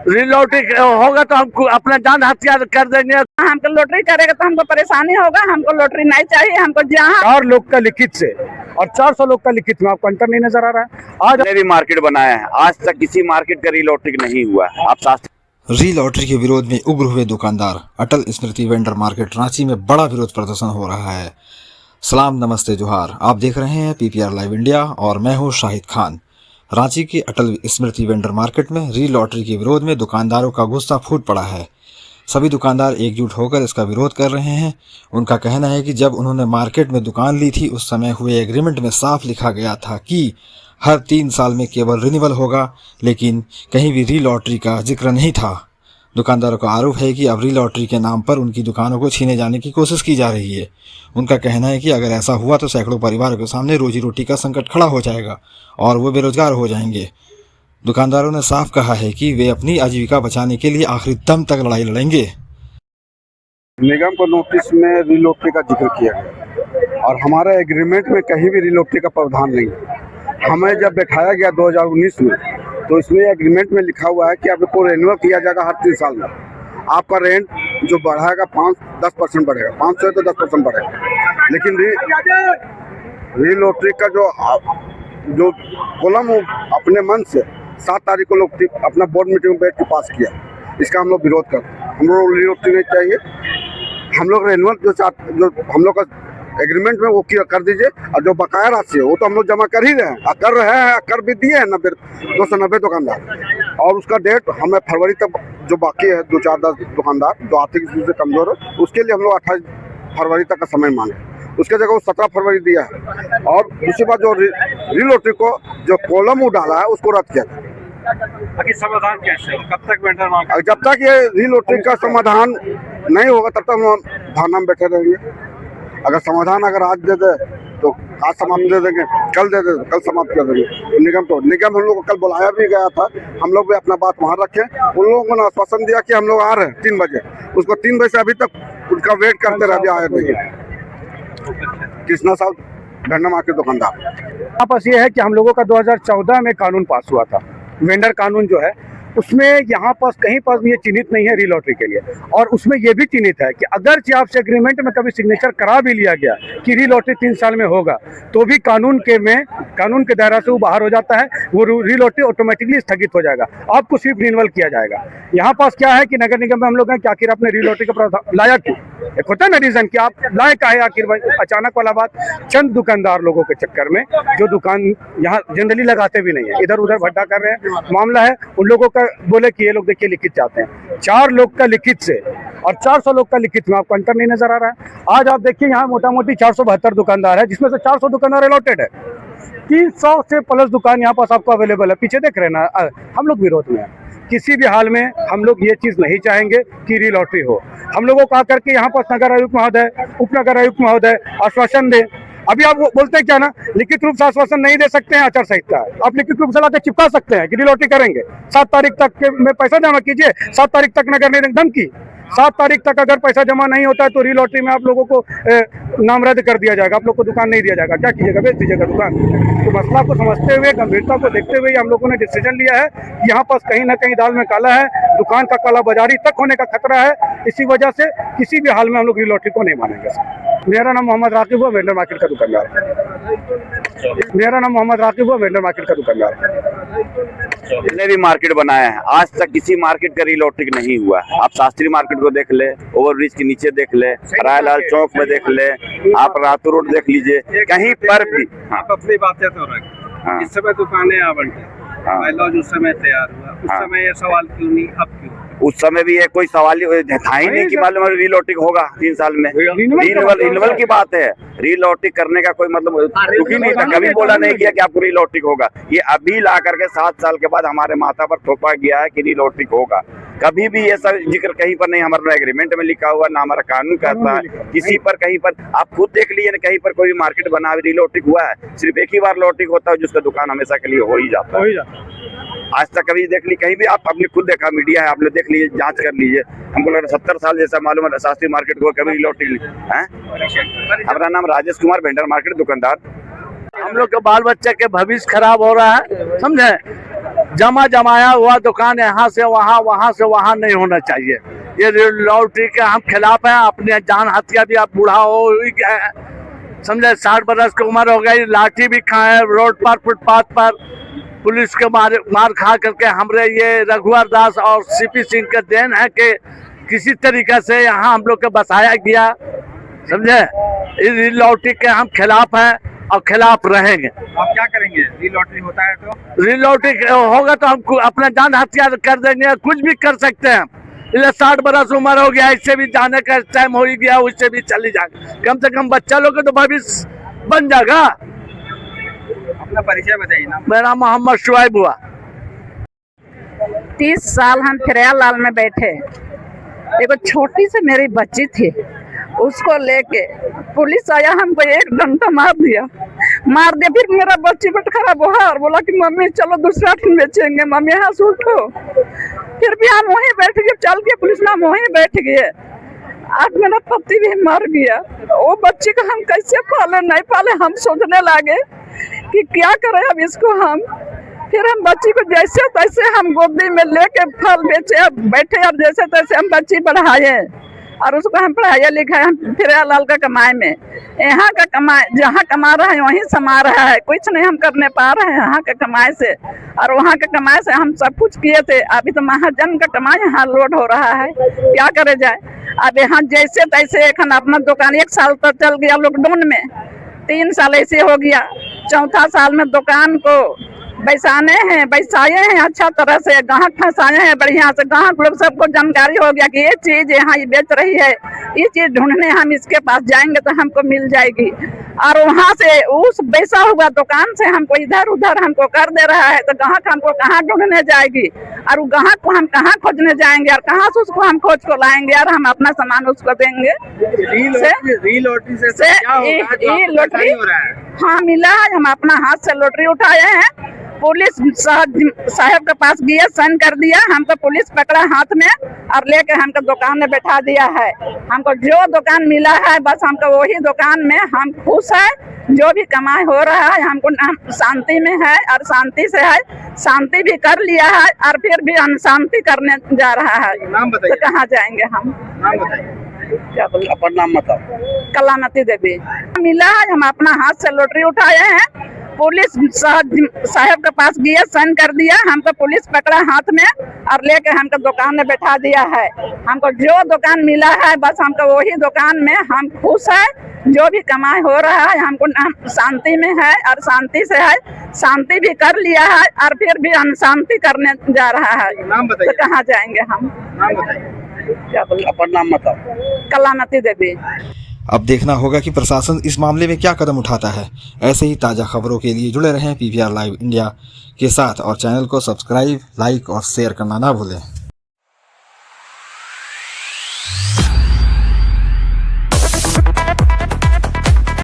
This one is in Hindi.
लॉटरी होगा तो हम अपना जान हथियार कर देंगे। हमको लॉटरी करेगा तो हमको परेशानी होगा, हमको लॉटरी नहीं चाहिए। हमको जहाँ 4 लोग का लिखित से और 400 लोग का लिखित में आपको अंतर नहीं नजर आ रहा है। आज ने भी मार्केट बनाया है, आज तक किसी मार्केट का री-लॉटरी नहीं हुआ है। आप शास्त्री री लॉटरी के विरोध में उग्र हुए दुकानदार। अटल स्मृति वेंडर मार्केट रांची में बड़ा विरोध प्रदर्शन हो रहा है। सलाम नमस्ते जोहार, आप देख रहे हैं पीपीआर लाइव इंडिया और मैं हूं शाहिद खान। रांची के अटल स्मृति वेंडर मार्केट में री लॉटरी के विरोध में दुकानदारों का गुस्सा फूट पड़ा है। सभी दुकानदार एकजुट होकर इसका विरोध कर रहे हैं। उनका कहना है कि जब उन्होंने मार्केट में दुकान ली थी उस समय हुए एग्रीमेंट में साफ लिखा गया था कि हर 3 साल में केवल रिन्यूअल होगा, लेकिन कहीं भी री लॉटरी का जिक्र नहीं था। दुकानदारों का आरोप है कि अब री लॉटरी के नाम पर उनकी दुकानों को छीने जाने की कोशिश की जा रही है। उनका कहना है कि अगर ऐसा हुआ तो सैकड़ों परिवारों के सामने रोजी रोटी का संकट खड़ा हो जाएगा और वो बेरोजगार हो जाएंगे। दुकानदारों ने साफ कहा है कि वे अपनी आजीविका बचाने के लिए आखिरी दम तक लड़ाई लड़ेंगे। निगम को नोटिस में री लॉटरी का जिक्र किया गया और हमारे एग्रीमेंट में कहीं भी री लॉटरी का प्रावधान नहीं है। हमें जब बैठाया गया 2019 में तो इसमें एग्रीमेंट में लिखा हुआ है कि आपको रिन्यूअल किया जाएगा हर 3 साल में। आपका रेंट जो बढ़ाएगा 5-10% बढ़ेगा, 500 है तो 10% बढ़ेगा। लेकिन री लॉटरी का जो कॉलम अपने मन से 7 तारीख को लोग अपना बोर्ड मीटिंग में बैठ के पास किया, इसका हम लोग विरोध करते हैं। हम लोग री लॉटरी नहीं चाहिए। हम लोग रिन्यूअल जो हम लोग का एग्रीमेंट में वो किया कर दीजिए और जो बकाया राशि है वो तो हम लोग जमा कर ही रहे हैं, कर रहे हैं, कर भी दिए हैं 290 दुकानदार। और उसका डेट हमें फरवरी तक जो बाकी है 2-4-10 दुकानदार जो आर्थिक स्थिति से कमजोर है उसके लिए हम लोग 28 फरवरी तक का समय मांगे। उसके जगह वो 17 फरवरी दिया है। और दूसरी बात जो री लॉटरी को जो कॉलम वो डाला है उसको रद्द किया जाए। समाधान कैसे हो? कब तक वेंडर मार्केट? जब तक ये री लॉटरी का समाधान नहीं होगा तब तक हम धरना में बैठे रहेंगे। अगर समाधान आज दे दे तो आज समाप्त दे देंगे, कल दे दे कल समाप्त कर देंगे। निगम हम लोग को कल बुलाया भी गया था, हम लोग भी अपना बात वहाँ रखे। उन लोगों ने आश्वासन दिया कि हम लोग आ रहे हैं 3 बजे। उसको 3 बजे से अभी तक उनका वेट करते रहे, अभी आए नहीं। कृष्णा साहब वेंडर मार्केट दुकानदार। आपस ये है कि हम लोगों का 2014 में कानून पास हुआ था, वेंडर कानून जो है उसमें यहाँ पास कहीं पास भी ये चिन्हित नहीं है री लॉटरी के लिए। और उसमें ये भी चिन्हित है कि अगर आपसे एग्रीमेंट में कभी सिग्नेचर करा भी लिया गया कि री लॉटरी 3 साल में होगा तो भी कानून के दायरा से वो बाहर हो जाता है। वो री लॉटरी ऑटोमेटिकली स्थगित हो जाएगा, आपको सिर्फ रिन्यूअल किया जाएगा। यहाँ पास क्या है कि नगर निगम में हम लोग हैं कि आखिर आपने री लॉटरी का प्रावधान लाया क्यों? एक होता है ना रीजन कि आप लाए का है आखिर भाई। अचानक वाला बात चंद दुकानदार लोगों के चक्कर में जो दुकान यहाँ जनरली लगाते भी नहीं है, इधर उधर भट्टा कर रहे हैं मामला है। उन लोगों का बोले कि ये लोग देखिए लिखित चाहते हैं। 4 लोग का लिखित से और 400 लोग का लिखित में आपको अंतर नहीं नजर आ रहा है। आज आप देखिए यहाँ मोटा मोटी 472 दुकानदार है, जिसमें से 400 दुकानदार अलॉटेड है। 300 से प्लस दुकान यहाँ पास आपको अवेलेबल है। पीछे देख रहे हैं ना, हम लोग विरोध में हैं। किसी भी हाल में हम लोग ये चीज नहीं चाहेंगे कि री लॉटरी हो। हम लोगों को आकर के यहाँ पास नगर आयुक्त महोदय, उपनगर आयुक्त महोदय आश्वासन दें। अभी आप बोलते हैं क्या ना, लिखित रूप से आश्वासन नहीं दे सकते हैं आचार संहिता, आप लिखित रूप से लाके चिपका सकते हैं कि री लॉटरी करेंगे। 7 तारीख तक के में पैसा जमा कीजिए, 7 तारीख तक नगर निगम धमकी। 7 तारीख तक अगर पैसा जमा नहीं होता है तो री लॉटरी में आप लोगों को नाम रद्द कर दिया जाएगा, आप लोग को दुकान नहीं दिया जाएगा। क्या कीजिएगा? बेच दीजिएगा दुकान। तो मसला को समझते हुए, गंभीरता को देखते हुए हम लोगों ने डिसीजन लिया है कि यहाँ पास कहीं ना कहीं दाल में काला है, दुकान का काला बाजारी तक होने का खतरा है। इसी वजह से किसी भी हाल में हम लोग री लॉटरी को नहीं मानेंगे। मेरा नाम मोहम्मद राकिब हुआ, वेंडर मार्केट का दुकानदार। मेरा नाम मोहम्मद राकिब हुआ, वेंडर मार्केट का दुकानदार। ने भी मार्केट बनाया है, आज तक किसी मार्केट का री-लॉटरी नहीं हुआ है। आप शास्त्री मार्केट को देख ले, ओवरब्रिज के नीचे देख ले, रायलाल चौक में देख ले, आप रातू रोड देख लीजिए, कहीं पर भी। आप अपनी बातें तो रखें। इस समय दुकानें आवंटित, लॉज उस समय तैयार हुआ, उस समय ये सवाल क्यों नहीं, अब क्यों? उस समय भी ये कोई सवाल था ही नहीं कि मालूम री लॉटरी होगा 3 साल में। रिन्यूअल की बात है, री लॉटरी करने का कोई मतलब दुखी नहीं था, कभी बोला नहीं किया कि आपको री लॉटरी होगा। ये अभी ला करके 7 साल के बाद हमारे माथा पर थोपा गया है कि री लॉटरी होगा। कभी भी ये सब जिक्र कहीं पर नहीं हमारा एग्रीमेंट में लिखा हुआ, ना हमारा कानून कहता है किसी पर। कहीं पर आप खुद देख लीजिए, कहीं पर कोई मार्केट बना री लॉटरी हुआ है? सिर्फ एक ही बार लॉटरी होता है जिसका दुकान हमेशा के लिए हो ही जाता है। आज तक कभी देख ली कहीं भी? आप अपने खुद देखा, मीडिया है, आप लोग देख लीजिए, जांच कर लीजिए। हमको लग रहा है 70 साल जैसा मालूम है शास्त्री मार्केट को कभी लॉटरी है। हमारा नाम राजेश कुमार, वेंडर मार्केट दुकानदार। हम लोग के बाल बच्चे के भविष्य खराब हो रहा है, समझे? जमा जमाया हुआ दुकान यहाँ से वहाँ, वहाँ से वहाँ नहीं होना चाहिए। ये लॉटरी के हम खिलाफ हैं। अपने जान हत्या भी, आप बूढ़ा हो गए, समझे, 60 बरस की उम्र हो गई, लाठी भी खाए रोड पर, फुटपाथ पर, पुलिस के मार खा करके। हमरे ये रघुवर दास और सीपी सिंह के देन है कि किसी तरीके से यहाँ हम लोग को बसाया गया, समझे। इस लॉटरी के हम खिलाफ हैं और खिलाफ रहेंगे। आप क्या करेंगे? री लॉटरी होता है तो री लॉटरी होगा तो हम अपना जान हत्या कर देंगे, कुछ भी कर सकते हैं। 60 बरस उम्र हो गया, इससे भी जाने का टाइम हो ही गया, उससे भी चली जाएगा। कम से कम बच्चा लोग का तो भविष्य बन जाएगा। अपना परिचय बताइए ना। मेरा मोहम्मद शुआइब हुआ। 30 साल हम फिरियालाल में बैठे। एक छोटी सी मेरी बच्ची थी, उसको लेके पुलिस आया, हमको एक डंडा मार दिया। फिर मेरा बच्ची पेट खराब हुआ और बोला कि मम्मी चलो दूसरा दिन बेचेंगे, मम्मी यहाँ से उठो। फिर भी हम वहीं बैठ गए, चल के पुलिस में हम वहीं बैठ गए। आज मेरा पति भी मर गया। वो बच्ची को हम कैसे पाले, नहीं पाले, हम सोचने लगे कि क्या करें अब इसको हम। फिर हम बच्ची को जैसे तैसे हम गोदी में लेके फल बेचे, बैठे, अब जैसे तैसे हम बच्ची पढ़ाए और उसको हम पढ़ाया लिखाया। हम फिरियालाल का कमाए में, यहाँ का कमाए, जहाँ कमा रहा है वहीं समा रहा है, कुछ नहीं हम करने पा रहे हैं यहाँ के कमाए से। और वहाँ के कमाए से हम सब कुछ किए थे। अभी तो महाजन का कमाई यहाँ लोड हो रहा है, क्या करे जाए। अब यहाँ जैसे तैसे एक अपना दुकान 1 साल तक चल गया लॉकडाउन में, 3 साल ऐसे हो गया। 4था साल में दुकान को बैसाए हैं अच्छा तरह से, ग्राहक फंसाए हैं बढ़िया से। ग्राहक लोग सबको जानकारी हो गया कि ये चीज यहाँ ये बेच रही है, ये चीज ढूंढने हम इसके पास जाएंगे तो हमको मिल जाएगी। और वहाँ से उस बैसा हुआ दुकान से हमको इधर उधर हमको कर दे रहा है, तो ग्राहक हमको कहाँ ढूंढने जाएगी और वो ग्राहक को हम कहाँ खोजने जाएंगे और कहाँ से उसको हम खोज को लाएंगे और हम अपना सामान उसको देंगे। री लॉटरी से ये लॉटरी हाँ मिला है। हम अपना हाथ से लॉटरी उठाए हैं, पुलिस साहब के पास गया, साइन कर दिया, हमको पुलिस पकड़ा हाथ में और लेके हमको दुकान में बैठा दिया है। हमको जो दुकान मिला है बस हमको वही दुकान में हम खुश है। जो भी कमाई हो रहा है हमको शांति में है और शांति से है, शांति भी कर लिया है और फिर भी अनशांति करने जा रहा है। नाम बताइए। तो कहाँ जाएंगे हम? नाम बताइए। क्या बोल? अपन नाम बताओ। कलामती देवी। मिला है, हम अपना हाथ से लॉटरी उठाए हैं, पुलिस साहब के पास गया, साइन कर दिया, हमको पुलिस पकड़ा हाथ में और लेके हमको दुकान में बैठा दिया है। हमको जो दुकान मिला है बस हमको वही दुकान में हम खुश है। जो भी कमाई हो रहा है हमको शांति में है और शांति से है, शांति भी कर लिया है और फिर भी अनशांति करने जा रहा है। नाम बताइए। तो कहाँ जाएंगे हम? नाम बताइए। क्या बोल? अपन नाम बताओ। कलामती देवी। अब देखना होगा कि प्रशासन इस मामले में क्या कदम उठाता है। ऐसे ही ताज़ा खबरों के लिए जुड़े रहें PPR लाइव इंडिया के साथ और चैनल को सब्सक्राइब, लाइक और शेयर करना ना भूलें।